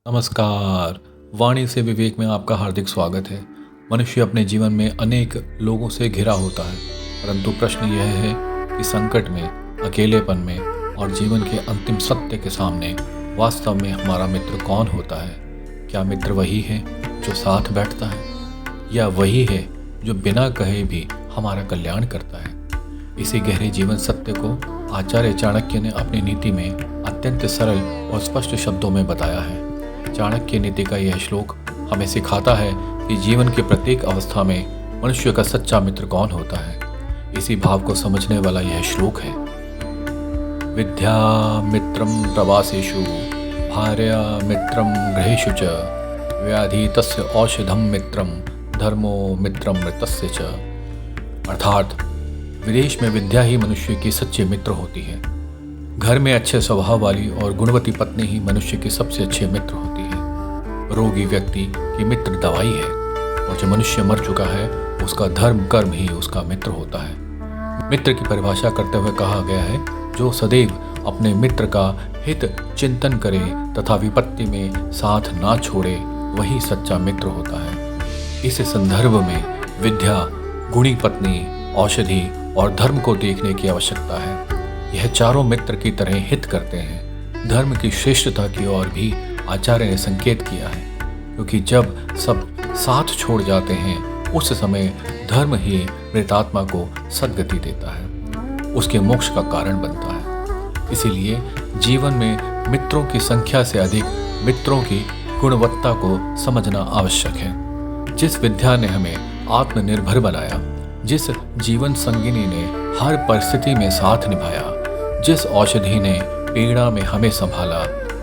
नमस्कार। वाणी से विवेक में आपका हार्दिक स्वागत है। मनुष्य अपने जीवन में अनेक लोगों से घिरा होता है, परंतु प्रश्न यह है कि संकट में, अकेलेपन में और जीवन के अंतिम सत्य के सामने वास्तव में हमारा मित्र कौन होता है? क्या मित्र वही है जो साथ बैठता है, या वही है जो बिना कहे भी हमारा कल्याण करता है? इसी गहरे जीवन सत्य को आचार्य चाणक्य ने अपनी नीति में अत्यंत सरल और स्पष्ट शब्दों में बताया है। चाणक्य नीति का यह श्लोक हमें सिखाता है कि जीवन के प्रत्येक अवस्था में मनुष्य का सच्चा मित्र कौन होता है। इसी भाव को समझने वाला यह श्लोक है। विद्या मित्रम प्रवासेषु, भार्या मित्रम गृहेषु च, व्याधि तस्य औषधम मित्रम, धर्मो मित्रम मृतस्य च। अर्थात विदेश में विद्या ही मनुष्य की सच्चे मित्र होती है। घर में अच्छे स्वभाव वाली और गुणवती पत्नी ही मनुष्य की सबसे अच्छे मित्र होती है। रोगी व्यक्ति की मित्र दवाई है, और जो मनुष्य मर चुका है उसका धर्म कर्म ही उसका मित्र होता है। मित्र की परिभाषा करते हुए कहा गया है, जो सदैव अपने मित्र का हित चिंतन करे तथा विपत्ति में साथ ना छोड़े, वही सच्चा मित्र होता है। इस संदर्भ में विद्या, गुणी पत्नी, औषधि और धर्म को देखने की आवश्यकता है। यह चारों मित्र की तरह हित करते हैं। धर्म की श्रेष्ठता की ओर भी आचार्य ने संकेत किया है, क्योंकि जब सब साथ छोड़ जाते हैं उस समय धर्म ही मृतात्मा को सद्गति देता है, उसके मोक्ष का कारण बनता है। इसीलिए जीवन में मित्रों की संख्या से अधिक मित्रों की गुणवत्ता को समझना आवश्यक है। जिस विद्या ने हमें आत्मनिर्भर बनाया, जिस जीवन संगिनी ने हर परिस्थिति में साथ निभाया, जिस औषधि ने पीड़ा में हमें संभाला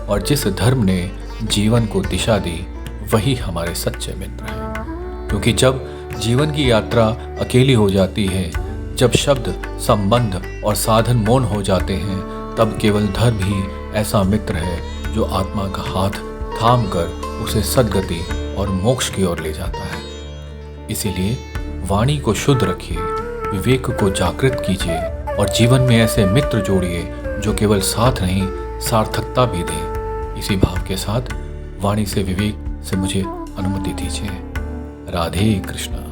और जिस धर्म ने जीवन को दिशा दी, वही हमारे सच्चे मित्र हैं। क्योंकि जब जीवन की यात्रा अकेली हो जाती है, जब शब्द, संबंध और साधन मौन हो जाते हैं, तब केवल धर्म ही ऐसा मित्र है जो आत्मा का हाथ थाम कर उसे सद्गति और मोक्ष की ओर ले जाता है। इसीलिए वाणी को शुद्ध रखिए, विवेक को जागृत कीजिए और जीवन में ऐसे मित्र जोड़िए जो केवल साथ नहीं, सार्थकता भी दें। इसी भाव के साथ वाणी से विवेक से मुझे अनुमति दीजिए। राधे कृष्णा।